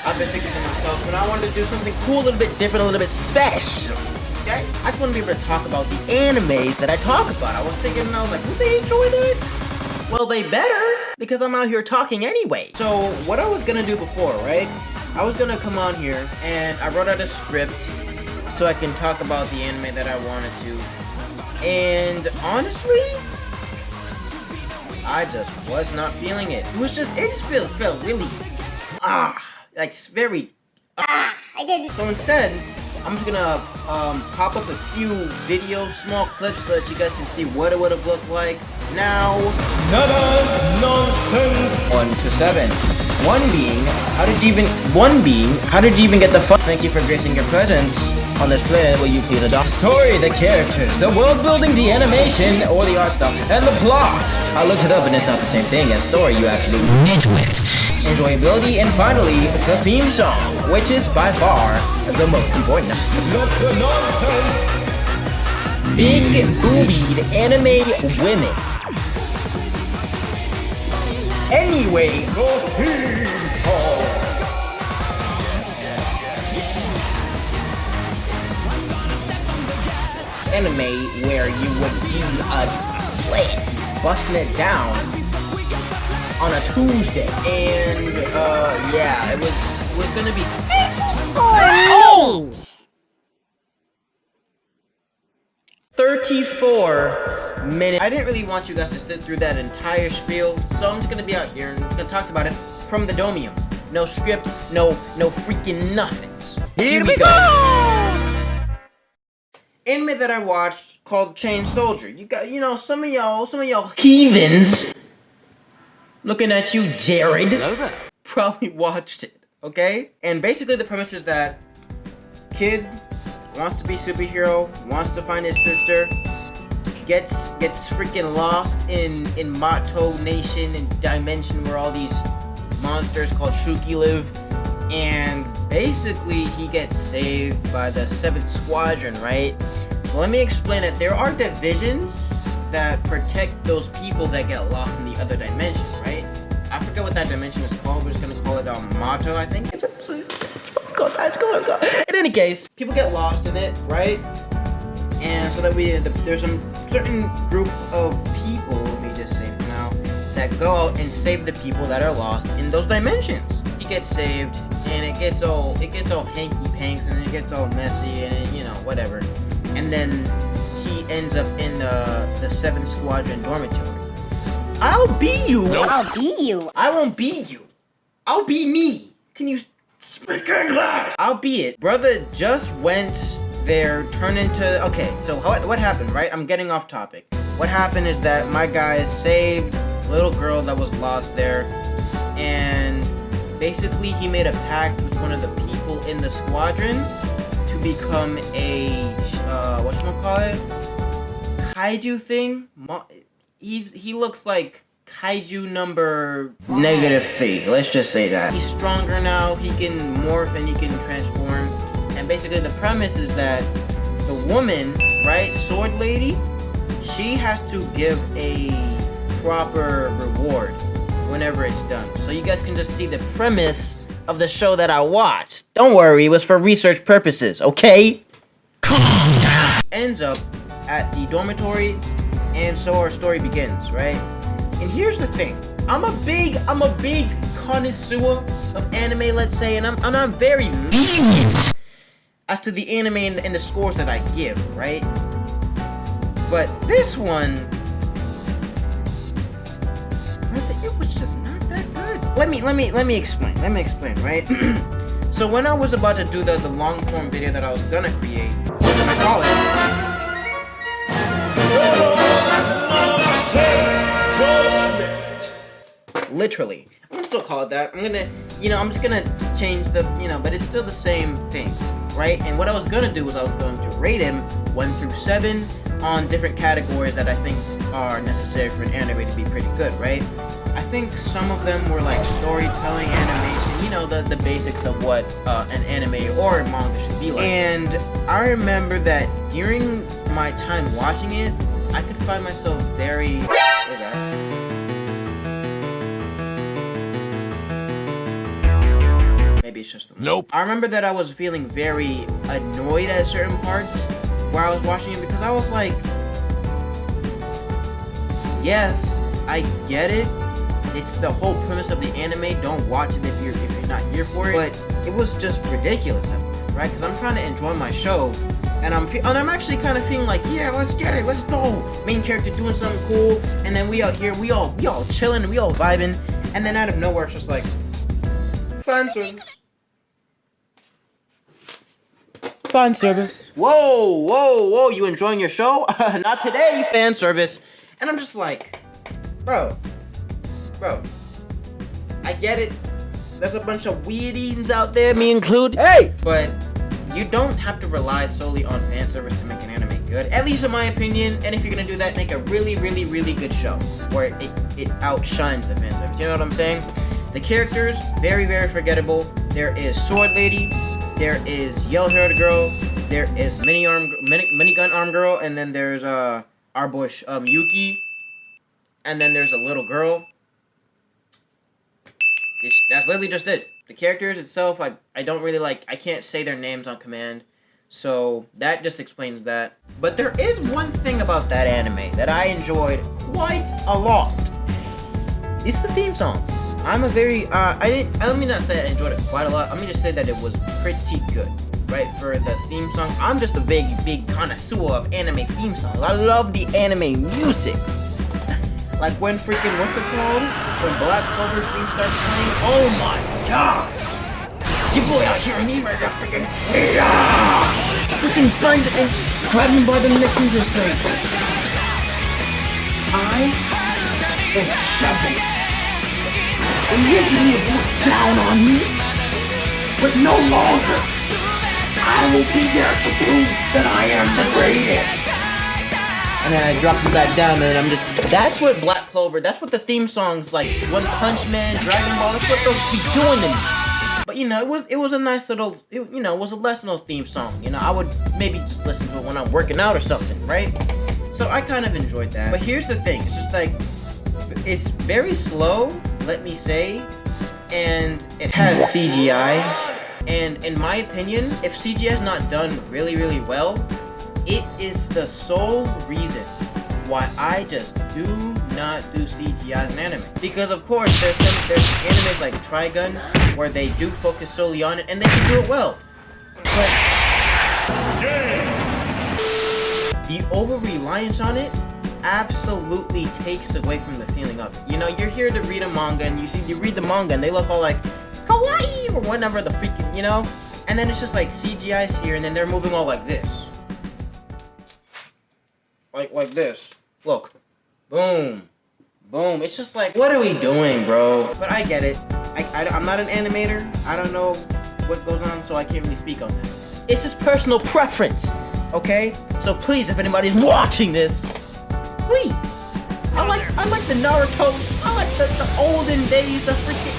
I've been thinking to myself, but I wanted to do something cool, a little bit different, a little bit special. Okay? I just want to be able to talk about the animes that I talk about. I was thinking, and I was like, will they enjoy that? Well, they better, because I'm out here talking anyway. So, what I was gonna do before, right? I was gonna come on here, and I wrote out a script so I can talk about the anime that I wanted to. And honestly, I just was not feeling it. It just felt really, like very, I didn't. So instead, I'm just gonna pop up a few videos, small clips, so that you guys can see what it would have looked like. Now, Nada's nonsense. 1 to 7. One being, how did you even get the fun? Thank you for gracing your presence on this play. Will you please adopt? Story, the characters, the world building, the animation, or the art stuff, and the plot. I looked it up and it's not the same thing as story, you actually nitwit. Enjoyability, and finally, the theme song, which is by far the most important. Not the nonsense. Big boobied anime women. Anyway, The theme song. anime where you would be a sled busting it down on a Tuesday, and yeah, it was gonna be 34 minutes. I didn't really want you guys to sit through that entire spiel, so I'm just gonna be out here and gonna talk about it from the domiums. No script, no freaking nothings. Here we go. Anime that I watched called Chain Soldier. You got, some of y'all heathens looking at you, Jared. Hello there. Probably watched it, okay? And basically the premise is that kid wants to be superhero, wants to find his sister, gets freaking lost in Mato Nation and dimension where all these monsters called Shuki live, and basically he gets saved by the 7th Squadron, right? So let me explain it. There are divisions that protect those people that get lost in the other dimension, right? I forget what that dimension is called. We're just gonna call it Mato, I think. In any case, people get lost in it, right? And so that there's some certain group of people, let me just say for now, that go out and save the people that are lost in those dimensions. He gets saved, and it gets all hanky panks, and it gets all messy, and whatever. And then he ends up in the 7th Squadron dormitory. I'll be you. No. I'll be you. I won't be you. I'll be me. Can you speak English? I'll be it. Brother just went there, turned into... Okay, so what happened, right? I'm getting off topic. What happened is that my guy saved a little girl that was lost there, and basically he made a pact with one of the people in the squadron to become a, whatchamacallit? Kaiju thing? He looks like Kaiju number -3. Let's just say that. He's stronger now, he can morph and he can transform. And basically the premise is that the woman, right, sword lady, she has to give a proper reward whenever it's done. So you guys can just see the premise of the show that I watched. Don't worry, it was for research purposes, okay? Calm down. Ends up at the dormitory, and so our story begins, right? And here's the thing. I'm a big connoisseur of anime, let's say, and I'm very lenient as to the anime and the scores that I give, right? But this one, it was just not that good. Let me explain, right? So when I was about to do the long form video that I was gonna create, what can I call it? Literally. I'm gonna still call it that. I'm just gonna change the, but it's still the same thing, right? And what I was gonna do was I was going to rate him 1 through 7 on different categories that I think are necessary for an anime to be pretty good, right? I think some of them were like storytelling, animation, the basics of what an anime or manga should be like. And I remember that during my time watching it, I could find myself very... What was that? Maybe maybe it's just the Nope. I remember that I was feeling very annoyed at certain parts where I was watching it because I was like, yes, I get it. It's the whole premise of the anime. Don't watch it if you're not here for it. But it was just ridiculous at first, right? Because I'm trying to enjoy my show, and I'm actually kind of feeling like, yeah, let's get it, let's go. Main character doing something cool, and then we out here, we all chilling, and we all vibing, and then out of nowhere, it's just like, fanservice. Fanservice. Whoa, you enjoying your show? Not today, fanservice. And I'm just like, bro, I get it. There's a bunch of weirdies out there, me included. Hey! But you don't have to rely solely on fan service to make an anime good. At least in my opinion. And if you're gonna do that, make a really good show where it outshines the fan service. You know what I'm saying? The characters, very forgettable. There is Sword Lady. There is Yellow-haired girl. There is minigun arm girl. And then there's our boy Yuki. And then there's a little girl. That's literally just it. The characters itself, I don't really like. I can't say their names on command. So that just explains that. But there is one thing about that anime that I enjoyed quite a lot. It's the theme song. I'm a very, let me not say I enjoyed it quite a lot. Let me just say that it was pretty good, right? For the theme song, I'm just a big connoisseur of anime theme songs. I love the anime music. Like when freaking, what's it called? When Black Clover's theme starts playing. Oh my god! You boy out here, me right now, freaking, freaking find it and grab him by the neck and just say, I am 7. And you can look down on me, but no longer. I will be there to prove that I am the greatest. And then I drop him back down, and I'm just... That's what Black Clover, that's what the theme songs like One Punch Man, Dragon Ball, that's what those be doing to me. But you know, it was a nice little, it was a nice little theme song. You know, I would maybe just listen to it when I'm working out or something, right? So I kind of enjoyed that. But here's the thing, it's just like, it's very slow, let me say, and it has CGI. And in my opinion, if CGI is not done really well, it is the sole reason why I just do not do CGI in anime. Because of course, there's animes like Trigun where they do focus solely on it and they can do it well. But the over-reliance on it absolutely takes away from the feeling of it. You know, you're here to read a manga and you read the manga and they look all like kawaii or whatever the freaking, you know? And then it's just like CGI's here and then they're moving all like this. Like this. Look. Boom. Boom. It's just like, what are we doing, bro? But I get it. I'm not an animator. I don't know what goes on, so I can't really speak on that. It's just personal preference, okay? So please, if anybody's watching this, please. I like the Naruto. I like the olden days, the freaking...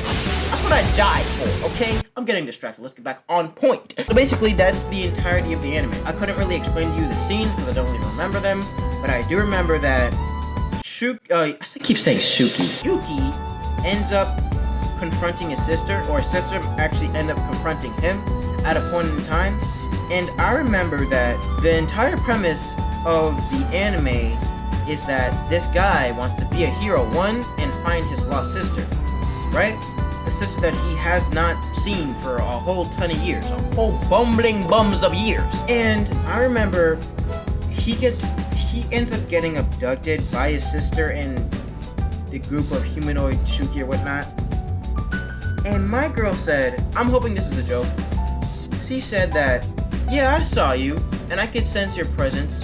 That's what I died for, okay? I'm getting distracted. Let's get back on point. So basically, that's the entirety of the anime. I couldn't really explain to you the scenes because I don't really remember them, but I do remember that I keep saying Shuki. Yuki ends up confronting his sister, or his sister actually ended up confronting him at a point in time. And I remember that the entire premise of the anime is that this guy wants to be a hero, and find his lost sister, right? The sister that he has not seen for a whole ton of years, a whole bumbling bums of years. And I remember he ends up getting abducted by his sister and the group of humanoid Shuki or whatnot. And my girl said, I'm hoping this is a joke. She said that, yeah, I saw you and I could sense your presence,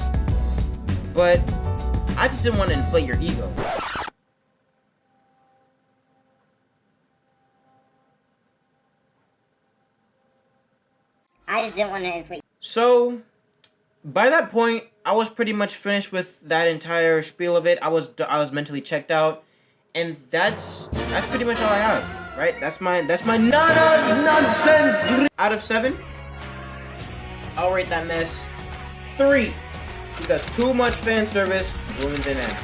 but I just didn't want to inflate your ego. I just didn't want to inflate. So, by that point, I was pretty much finished with that entire spiel of it. I was mentally checked out, and that's pretty much all I have, right? That's my nonsense. Out of 7, I'll rate that mess 3 because too much fan service ruins an anime.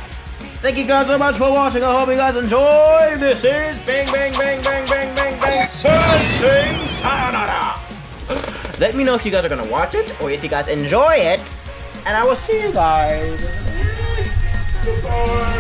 Thank you guys so much for watching. I hope you guys enjoy. This is Bang Bang Bang Bang Bang Bang Bang. Sensing sayonara. Let me know if you guys are gonna watch it or if you guys enjoy it, and I will see you guys. Goodbye.